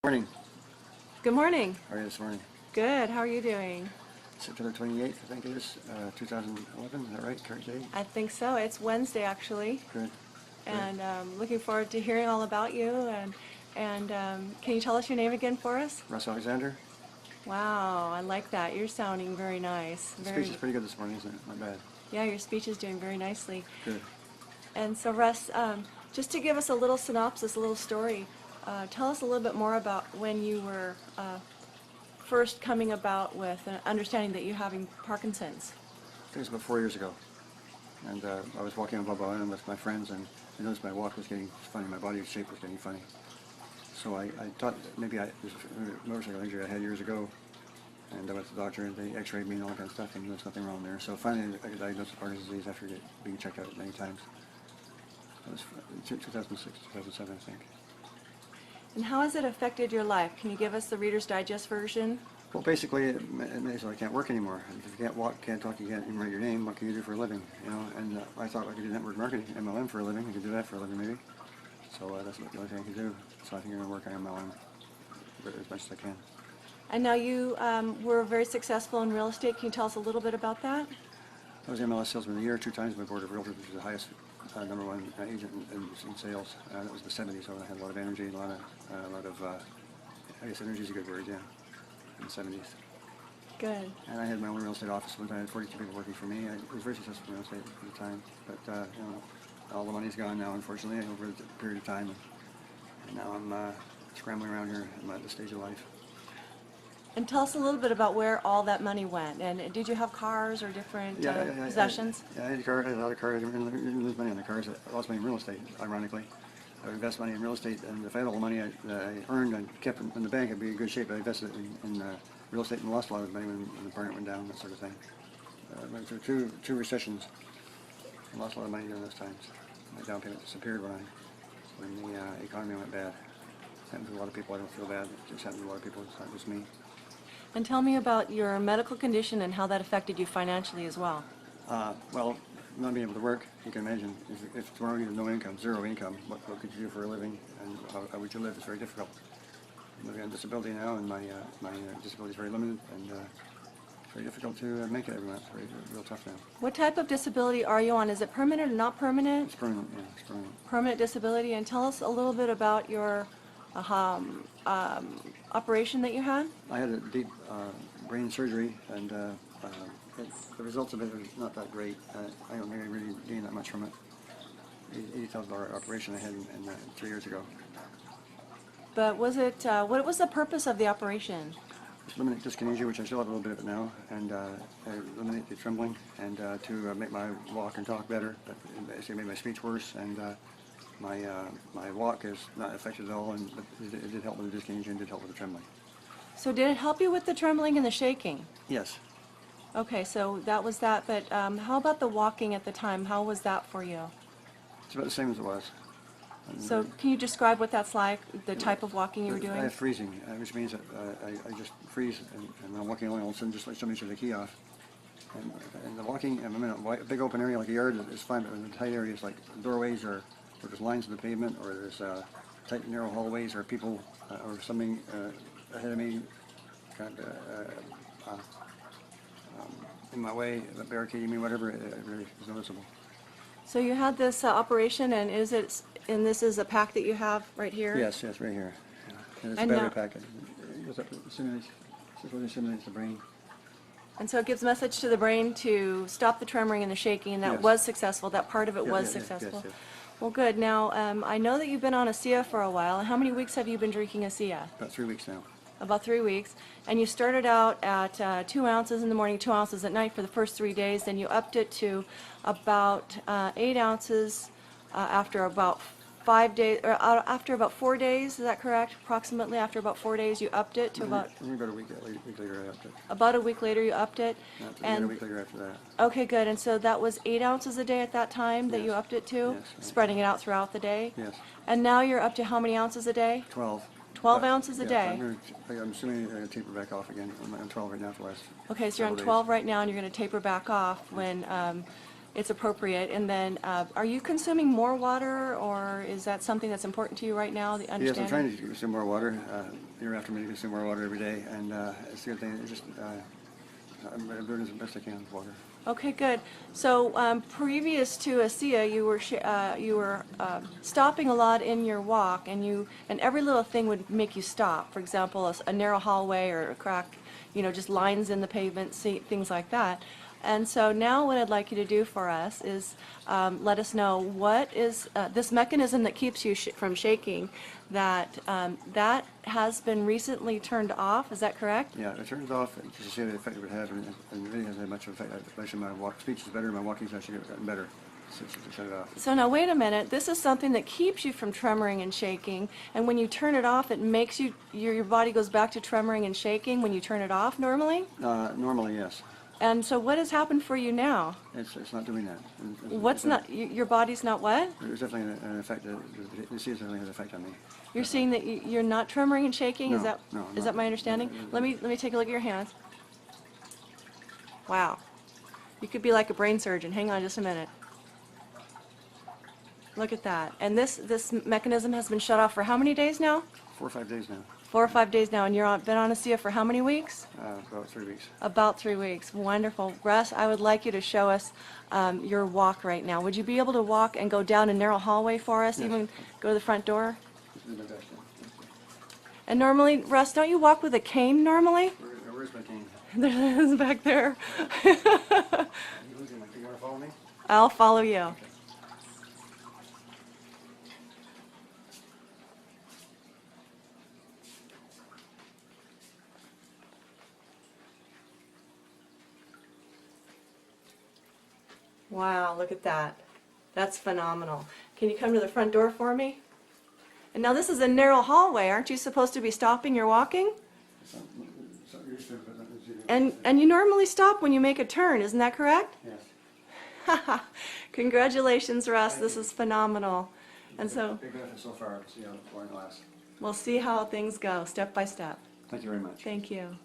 Morning. Good morning. How are you this morning? Good. How are you doing? September 28th, I think it is, 2011. Is that right? Correct date? I think so. It's Wednesday, actually. Good. And looking forward to hearing all about you. And can you tell us your name again for us? Russ Alexander. Wow, I like that. You're sounding very nice. The speech is pretty good this morning, isn't it? Not bad. Yeah, your speech is doing very nicely. Good. And so, Russ, just to give us a little synopsis, a little story, tell us a little bit more about when you were first coming about with understanding that you're having Parkinson's. I think it was about 4 years ago. And I was walking on Bob Island with my friends, and I noticed my walk was getting funny, my body shape was getting funny. So I thought that maybe it was a motorcycle injury I had years ago. And I went to the doctor, and they x-rayed me and all that kind of stuff, and there's nothing wrong there. So finally I got diagnosed with Parkinson's disease after being checked out many times. It was 2006, 2007, I think. And how has it affected your life? Can you give us the Reader's Digest version? Well, basically, it makes it I can't work anymore. If you can't walk, can't talk, you can't even write your name, what can you do for a living? You know, and I thought I could do network marketing, MLM for a living. I could do that for a living, maybe. So that's the only thing I could do. So I think I'm going to work on MLM as much as I can. And now you were very successful in real estate. Can you tell us a little bit about that? I was the MLS Salesman of the Year 2 times by Board of Realtors, which is the highest #1 agent in sales. That was the 70s, so I had a lot of energy and a lot of I guess energy is a good word, yeah, in the 70s. Good. And I had my own real estate office. I had 42 people working for me. I was very successful in real estate at the time, but you know, all the money's gone now, unfortunately, over a period of time. And now I'm scrambling around here at this stage of life. And tell us a little bit about where all that money went. And did you have cars or different possessions? I had a car. I had a lot of cars. I didn't lose money on the cars. I lost money in real estate, ironically. I would invest money in real estate, and if I had all the money I earned and kept in the bank, I'd be in good shape. I invested in real estate and lost a lot of money when the market went down, that sort of thing. I went through two recessions and lost a lot of money during those times. My down payment disappeared when the economy went bad. It happened to a lot of people. I don't feel bad. It just happened to a lot of people. It's not just me. And tell me about your medical condition and how that affected you financially as well. Well, not being able to work, you can imagine, if tomorrow you have no income, zero income, what could you do for a living, and how would you live? It's very difficult. I'm living on disability now, and my disability is very limited, and it's very difficult to make it every month. It's real tough now. What type of disability are you on? Is it permanent or not permanent? It's permanent, yeah, it's permanent. Permanent disability. And tell us a little bit about your operation that you had. I had a deep brain surgery, and the results of it are not that great. I don't think I really gained that much from it. $80,000 operation I had 3 years ago. But was it, what was the purpose of the operation? Just eliminate dyskinesia, which I still have a little bit of it now, and eliminate the trembling, and to make my walk and talk better. Basically made my speech worse, and my walk is not affected at all, and it did help with the dyskinesia and did help with the trembling. So did it help you with the trembling and the shaking? Yes. Okay, so that was that, but how about the walking at the time? How was that for you? It's about the same as it was. So can you describe what that's like, the type of walking you were doing? I have freezing, which means that I just freeze, and when I'm walking along, all of a sudden, just like somebody turned the key off. And the walking, I'm in a big open area like a yard is fine, but in the tight areas like doorways or there's lines in the pavement, or there's tight, narrow hallways, or people or something ahead of me, kind of in my way, barricading me, whatever, it really is noticeable. So you had this operation, and this is a pack that you have right here? Yes, right here. Yeah. And it's And a battery now, pack. It goes up, it simulates the brain. and so it gives message to the brain to stop the tremoring and the shaking, and that Yes. was successful. That part of it was Yes, successful. yes. Well, good. Now, I know that you've been on ASEA for a while. How many weeks have you been drinking ASEA? About 3 weeks now. About 3 weeks. And you started out at 2 ounces in the morning, 2 ounces at night for the first 3 days. Then you upped it to about 8 ounces after about 5 days, or after about 4 days. Is that correct? Approximately after about 4 days, you upped it to about. About a week later, I upped it. About a week later, you upped it. And a week later after that. Okay, good. And so that was 8 ounces a day at that time that you Yes. upped it to, Yes, right. spreading it out throughout the day. Yes. And now you're up to how many ounces a day? 12. 12 ounces a Yeah, day. I'm assuming I'm going to taper back off again. I'm on 12 right now for the last Okay, so you're on several 12 right now, and you're going to taper back off when it's appropriate. And then, are you consuming more water, or is that something that's important to you right now, the Yes, understanding? I'm trying to consume more water. You're after me to consume more water every day, and it's a good thing. It's just I'm doing as best I can with water. Okay, good. So previous to ASEA, you were stopping a lot in your walk, and every little thing would make you stop. For example, a narrow hallway or a crack, just lines in the pavement, things like that. And so now what I'd like you to do for us is let us know what is this mechanism that keeps you from shaking, that has been recently turned off. Is that correct? Yeah, I turned it off just to see the effect it would have, and it really hasn't had much of an effect. Actually, my speech is better, my walking's actually gotten better since I shut it off. So now wait a minute, this is something that keeps you from tremoring and shaking, and when you turn it off, it makes your body goes back to tremoring and shaking when you turn it off normally? Normally, yes. And so what has happened for you now? It's not doing that. What's not, your body's not what? There's definitely an effect. The disease definitely has an effect on me. You're seeing that you're not tremoring and shaking? No, Is that no, is not- that my understanding? Let me take a look at your hands. Wow. You could be like a brain surgeon. Hang on just a minute. Look at that. And this mechanism has been shut off for how many days now? 4 or 5 days now. 4 or 5 days now. And been on ASEA for how many weeks? About 3 weeks. About 3 weeks. Wonderful. Russ, I would like you to show us your walk right now. Would you be able to walk and go down a narrow hallway for us, Yes. even go to the front door? This is my best. And normally, Russ, don't you walk with a cane normally? Where's my cane? There it is back there. You want to follow me? I'll follow you. Wow, look at that. That's phenomenal. Can you come to the front door for me? And now this is a narrow hallway. Aren't you supposed to be stopping your walking? And you normally stop when you make a turn, isn't that correct? Yes. Congratulations, Russ. This is phenomenal. And so Big benefit so far. See how long it lasts. we'll see how things go, step by step. Thank you very much. Thank you.